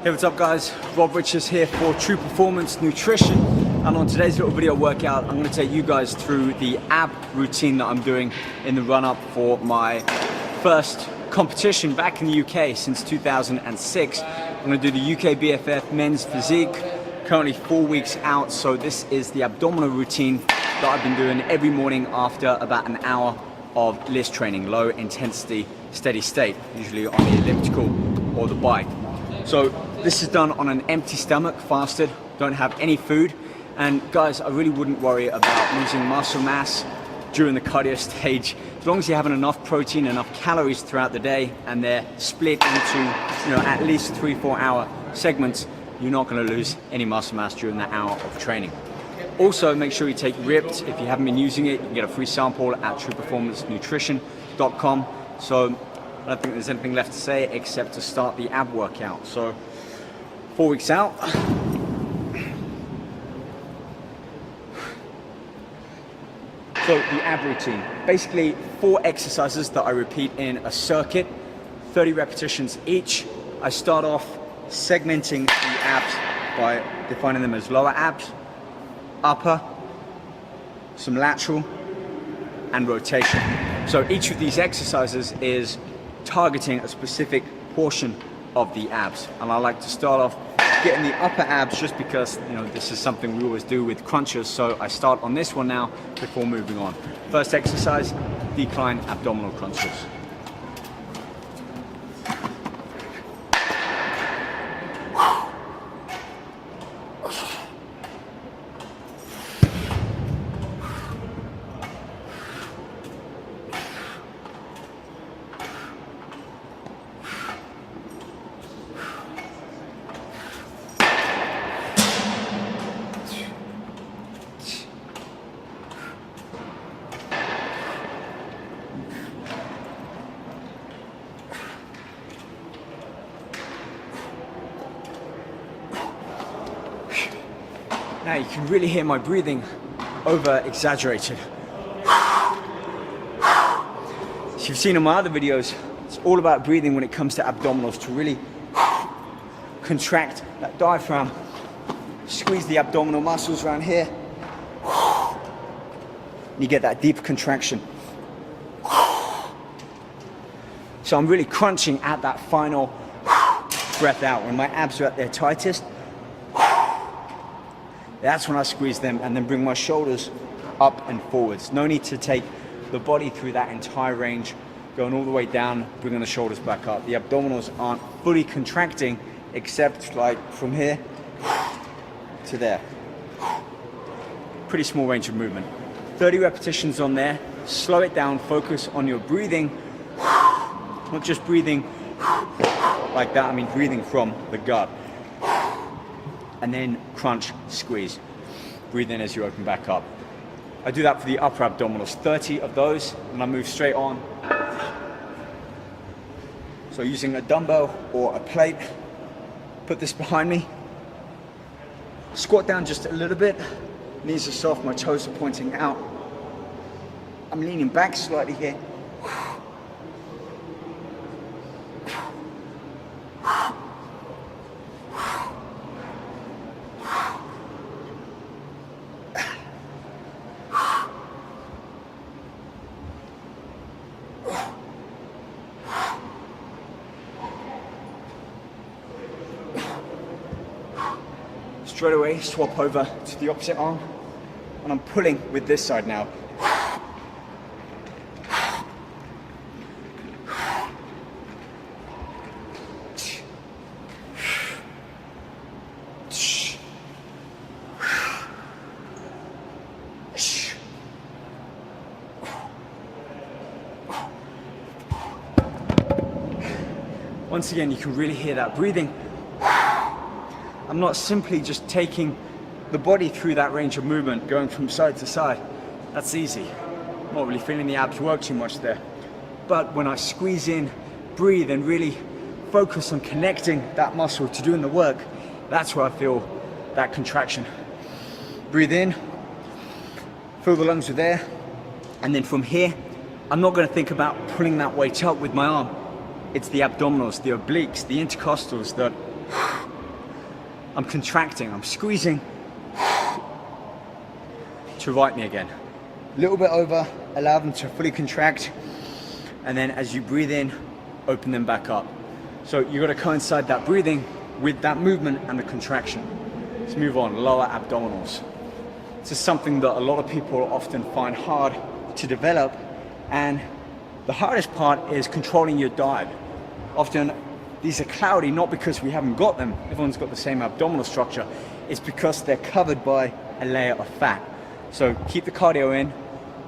Hey, what's up guys? Rob Richards here for True Performance Nutrition, and on today's little video workout I'm going to take you guys through the ab routine that I'm doing in the run-up for my first competition back in the UK since 2006. I'm going to do the UK BFF Men's Physique, currently 4 weeks out, so this is the abdominal routine that I've been doing every morning after about an hour of list training, low intensity, steady state, usually on the elliptical or the bike. So this is done on an empty stomach, fasted, don't have any food. And guys, I really wouldn't worry about losing muscle mass during the cardio stage. As long as you're having enough protein, enough calories throughout the day, and they're split into, at least 3-4 hour segments, you're not gonna lose any muscle mass during that hour of training. Also, make sure you take Ripped. If you haven't been using it, you can get a free sample at trueperformancenutrition.com. So I don't think there's anything left to say except to start the ab workout. So 4 weeks out. So the ab routine, basically 4 exercises that I repeat in a circuit, 30 repetitions each. I start off segmenting the abs by defining them as lower abs, upper, some lateral, and rotation. So each of these exercises is targeting a specific portion of the abs, and I like to start off getting the upper abs just because this is something we always do with crunches, so I start on this one now before moving on. First exercise, decline abdominal crunches. Now you can really hear my breathing over exaggerated. As you've seen in my other videos, it's all about breathing when it comes to abdominals, to really contract that diaphragm, squeeze the abdominal muscles around here, and you get that deep contraction. So I'm really crunching at that final breath out. When my abs are at their tightest, that's when I squeeze them and then bring my shoulders up and forwards. No need to take the body through that entire range, going all the way down, bringing the shoulders back up. The abdominals aren't fully contracting except like from here to there. Pretty small range of movement. 30 repetitions on there. Slow it down, focus on your breathing. Not just breathing like that, I mean breathing from the gut. And then crunch, squeeze. Breathe in as you open back up. I do that for the upper abdominals, 30 of those, and I move straight on. So using a dumbbell or a plate, put this behind me. Squat down just a little bit. Knees are soft, my toes are pointing out. I'm leaning back slightly here. Straight away, swap over to the opposite arm, and I'm pulling with this side now. Once again, you can really hear that breathing. I'm not simply just taking the body through that range of movement, going from side to side. That's easy. I'm not really feeling the abs work too much there. But when I squeeze in, breathe, and really focus on connecting that muscle to doing the work, that's where I feel that contraction. Breathe in, fill the lungs with air, and then from here, I'm not going to think about pulling that weight up with my arm. It's the abdominals, the obliques, the intercostals that I'm contracting, I'm squeezing to right knee again. A little bit over, allow them to fully contract, and then as you breathe in, open them back up. So you got to coincide that breathing with that movement and the contraction. Let's move on, lower abdominals. This is something that a lot of people often find hard to develop, and the hardest part is controlling your dive. Often these are cloudy, not because we haven't got them, everyone's got the same abdominal structure, it's because they're covered by a layer of fat. So keep the cardio in,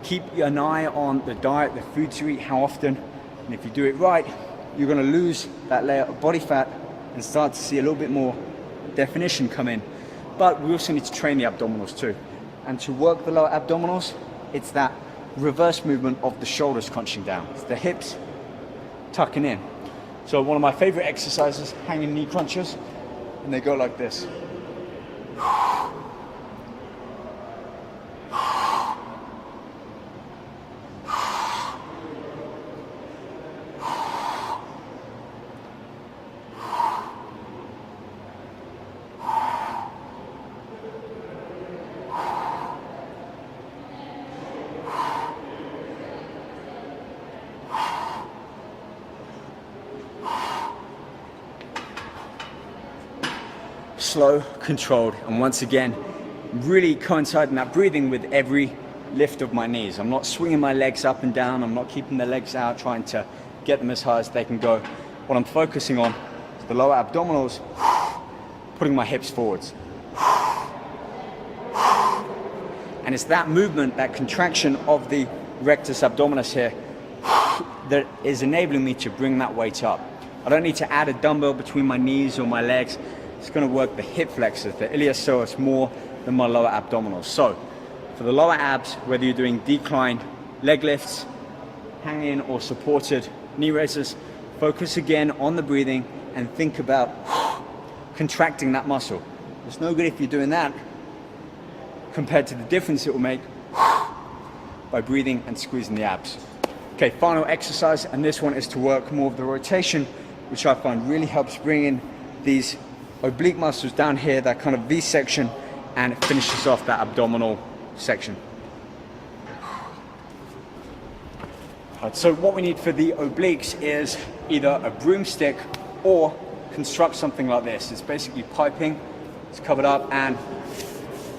keep an eye on the diet, the foods you eat, how often, and if you do it right, you're gonna lose that layer of body fat and start to see a little bit more definition come in. But we also need to train the abdominals too. And to work the lower abdominals, it's that reverse movement of the shoulders crunching down. It's the hips tucking in. So one of my favorite exercises, hanging knee crunches, and they go like this. Slow, controlled, and once again, really coinciding that breathing with every lift of my knees. I'm not swinging my legs up and down, I'm not keeping the legs out, trying to get them as high as they can go. What I'm focusing on is the lower abdominals, putting my hips forwards. And it's that movement, that contraction of the rectus abdominis here, that is enabling me to bring that weight up. I don't need to add a dumbbell between my knees or my legs. It's going to work the hip flexors, the iliopsoas, more than my lower abdominals. So for the lower abs, whether you're doing decline leg lifts, hanging or supported knee raises, focus again on the breathing and think about contracting that muscle. It's no good if you're doing that compared to the difference it will make by breathing and squeezing the abs. Okay, final exercise, and this one is to work more of the rotation, which I find really helps bring in these oblique muscles down here, that kind of V section, and it finishes off that abdominal section. Right, so what we need for the obliques is either a broomstick or construct something like this. It's basically piping, it's covered up, and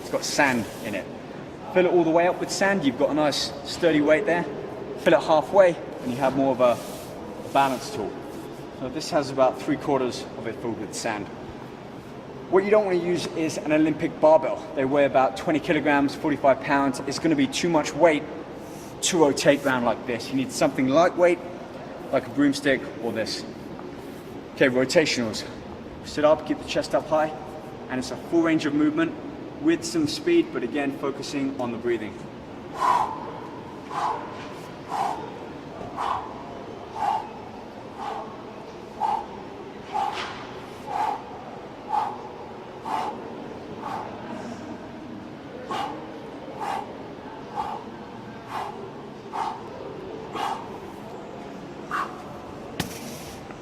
it's got sand in it. Fill it all the way up with sand, you've got a nice sturdy weight there. Fill it halfway, and you have more of a balance tool. So this has about 3/4 of it filled with sand. What you don't want to use is an Olympic barbell. They weigh about 20 kilograms, 45 pounds. It's going to be too much weight to rotate around like this. You need something lightweight, like a broomstick or this. Okay, rotationals. Sit up, keep the chest up high, and it's a full range of movement with some speed, but again, focusing on the breathing.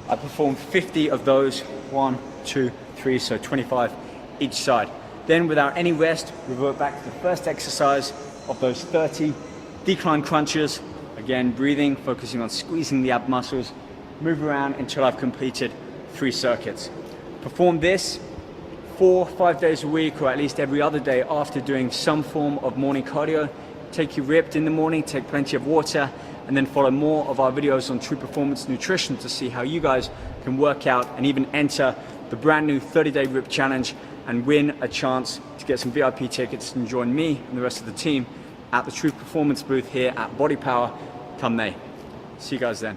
I performed 50 of those, 1, 2, 3, so 25 each side. Then without any rest, revert back to the first exercise of those 30 decline crunches. Again, breathing, focusing on squeezing the ab muscles, move around until I've completed 3 circuits. Perform this 4 or 5 days a week, or at least every other day after doing some form of morning cardio. Take your ripped in the morning, take plenty of water, and then follow more of our videos on True Performance Nutrition to see how you guys can work out and even enter the brand new 30-day RIP challenge and win a chance to get some VIP tickets and join me and the rest of the team at the True Performance booth here at Body Power come May. See you guys then.